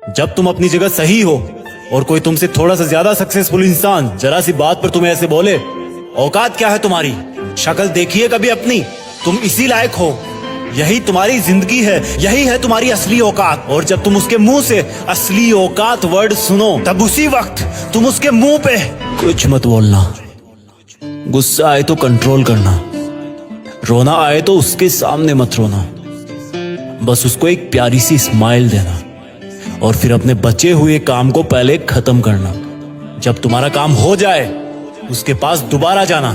जब तुम अपनी जगह सही हो और कोई तुमसे थोड़ा सा ज्यादा सक्सेसफुल इंसान जरा सी बात पर तुम्हें ऐसे बोले, औकात क्या है तुम्हारी, शक्ल देखिए कभी अपनी, तुम इसी लायक हो, यही तुम्हारी जिंदगी है, यही है तुम्हारी असली औकात। और जब तुम उसके मुंह से असली औकात वर्ड सुनो, तब उसी वक्त तुम उसके मुंह पे कुछ मत बोलना, गुस्सा आए तो कंट्रोल करना, रोना आए तो उसके सामने मत रोना, बस उसको एक प्यारी सी स्माइल देना और फिर अपने बचे हुए काम को पहले खत्म करना। जब तुम्हारा काम हो जाए उसके पास दोबारा जाना,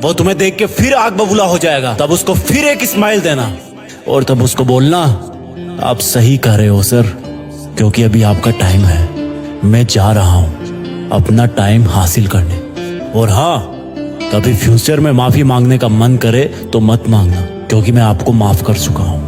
वो तुम्हें देख के फिर आग बबूला हो जाएगा, तब उसको फिर एक स्माइल देना और तब उसको बोलना, आप सही कह रहे हो सर, क्योंकि अभी आपका टाइम है, मैं जा रहा हूं अपना टाइम हासिल करने। और हाँ, कभी फ्यूचर में माफी मांगने का मन करे तो मत मांगना, क्योंकि मैं आपको माफ कर चुका हूं।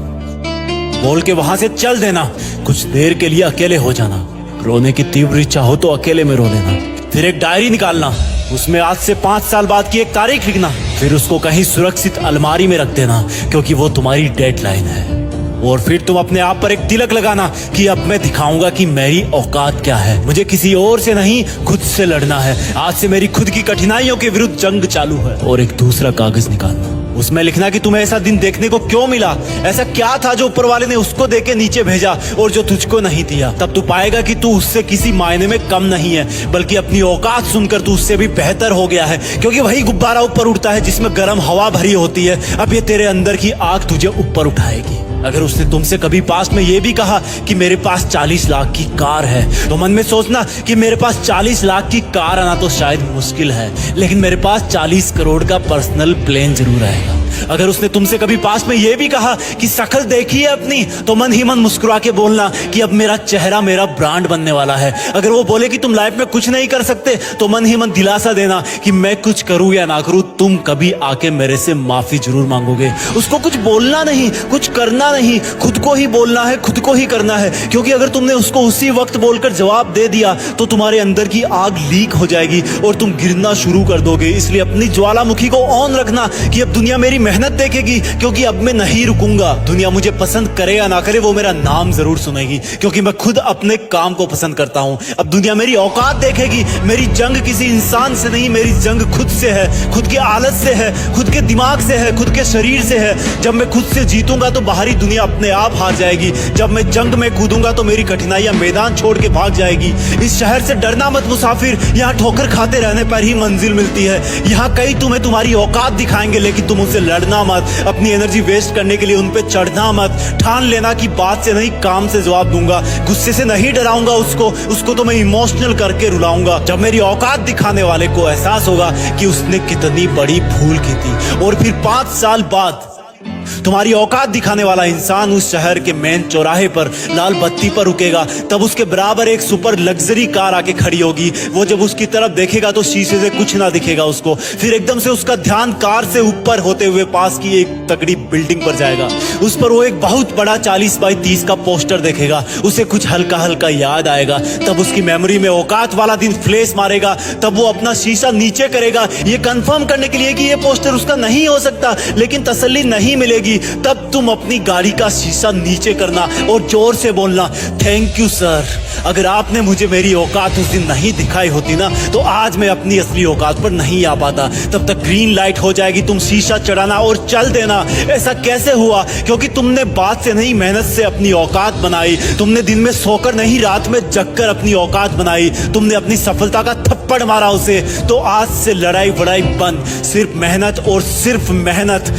बोल के वहां से चल देना, कुछ देर के लिए अकेले हो जाना, रोने की तीव्र इच्छा हो तो अकेले में रो लेना, फिर एक डायरी निकालना, उसमें आज से 5 साल बाद की एक तारीख लिखना, फिर उसको कहीं सुरक्षित अलमारी में रख देना, क्योंकि वो तुम्हारी डेडलाइन है। और फिर तुम अपने आप पर एक तिलक लगाना कि अब मैं दिखाऊंगा कि मेरी औकात क्या है, मुझे किसी और से नहीं खुद से लड़ना है, आज से मेरी खुद की कठिनाइयों के विरुद्ध जंग चालू है। और एक दूसरा कागज निकालना, उसमें लिखना कि तुम्हें ऐसा दिन देखने को क्यों मिला, ऐसा क्या था जो ऊपर वाले ने उसको देके नीचे भेजा और जो तुझको नहीं दिया। तब तू पाएगा कि तू उससे किसी मायने में कम नहीं है, बल्कि अपनी औकात सुनकर तू उससे भी बेहतर हो गया है, क्योंकि वही गुब्बारा ऊपर उड़ता है जिसमें गर्म हवा भरी होती है। अब ये तेरे अंदर की आग तुझे ऊपर उठाएगी। अगर उसने तुमसे कभी पास में ये भी कहा कि मेरे पास 40 लाख की कार है, तो मन में सोचना कि मेरे पास 40 लाख की कार आना तो शायद मुश्किल है, लेकिन मेरे पास 40 करोड़ का पर्सनल प्लेन जरूर आएगा। अगर उसने तुमसे कभी पास में ये भी कहा कि शक्ल देखी है अपनी, तो मन ही मन मुस्कुरा के बोलना कि अब मेरा चेहरा मेरा ब्रांड बनने वाला है। अगर वो बोले कि तुम लाइफ में कुछ नहीं कर सकते, तो मन ही मन दिलासा देना कि मैं कुछ करूं या ना करूं, तुम कभी आके मेरे से माफी जरूर मांगोगे। उसको कुछ बोलना नहीं, कुछ करना नहीं, खुद को ही बोलना है, खुद को ही करना है, क्योंकि अगर तुमने उसको उसी वक्त बोलकर जवाब दे दिया तो तुम्हारे अंदर की आग लीक हो जाएगी और तुम गिरना शुरू कर दोगे। इसलिए अपनी ज्वालामुखी को ऑन रखना कि अब दुनिया मेरी मेहनत देखेगी, क्योंकि अब मैं नहीं रुकूंगा। दुनिया मुझे पसंद करे या ना करे, वो मेरा नाम जरूर सुनेगी, क्योंकि मैं खुद अपने काम को पसंद करता हूं। अब दुनिया मेरी औकात देखेगी। मेरी जंग किसी इंसान से नहीं, मेरी जंग खुद से है, खुद के आलत से है, खुद के दिमाग से है, खुद के शरीर से है। जब मैं खुद से जीतूंगा तो बाहरी दुनिया अपने आप हार जाएगी। जब मैं जंग में कूदूंगा तो मेरी कठिनाइयां मैदान छोड़ के भाग जाएगी। इस शहर से डरना मत मुसाफिर, यहाँ ठोकर खाते रहने पर ही मंजिल मिलती है। यहाँ कई तुम्हें तुम्हारी औकात दिखाएंगे, लेकिन तुम उनसे लड़ना मत, अपनी एनर्जी वेस्ट करने के लिए उन पे चढ़ना मत। ठान लेना कि बात से नहीं काम से जवाब दूंगा, गुस्से से नहीं डराऊंगा उसको तो मैं इमोशनल करके रुलाऊंगा। जब मेरी औकात दिखाने वाले को एहसास होगा कि उसने कितनी बड़ी भूल की थी, और फिर 5 साल बाद तुम्हारी औकात दिखाने वाला इंसान उस शहर के मेन चौराहे पर लाल बत्ती पर रुकेगा, तब उसके बराबर एक सुपर लग्जरी कार आके खड़ी होगी। वो जब उसकी तरफ देखेगा तो शीशे से कुछ ना दिखेगा उसको। फिर एकदम से उसका ध्यान कार से ऊपर होते हुए पास की एक तगड़ी बिल्डिंग पर जाएगा। उस पर वो एक बहुत बड़ा 40 बाई 30 का पोस्टर देखेगा। उसे कुछ हल्का हल्का याद आएगा। तब उसकी मेमोरी में औकात वाला दिन फ्लैश मारेगा। तब वो अपना शीशा नीचे करेगा, ये कंफर्म करने के लिए कि ये पोस्टर उसका नहीं हो सकता, लेकिन तसल्ली नहीं मिलेगी। तब तुम अपनी गाड़ी का शीशा नीचे करना और जोर से बोलना, थैंक यू सर, अगर आपने मुझे मेरी औकात उस दिन नहीं दिखाई होती ना, तो आज मैं अपनी असली औकात पर नहीं आ पाता। तब तक ग्रीन लाइट हो जाएगी, तुम शीशा चढ़ाना और चल देना। ऐसा कैसे हुआ? क्योंकि तुमने बात से नहीं मेहनत से अपनी औकात बनाई। तुमने दिन में सोकर नहीं रात में जगकर अपनी औकात बनाई। तुमने अपनी सफलता का थप्पड़ मारा उसे। तो आज से लड़ाई वड़ाई बंद, सिर्फ मेहनत और सिर्फ मेहनत।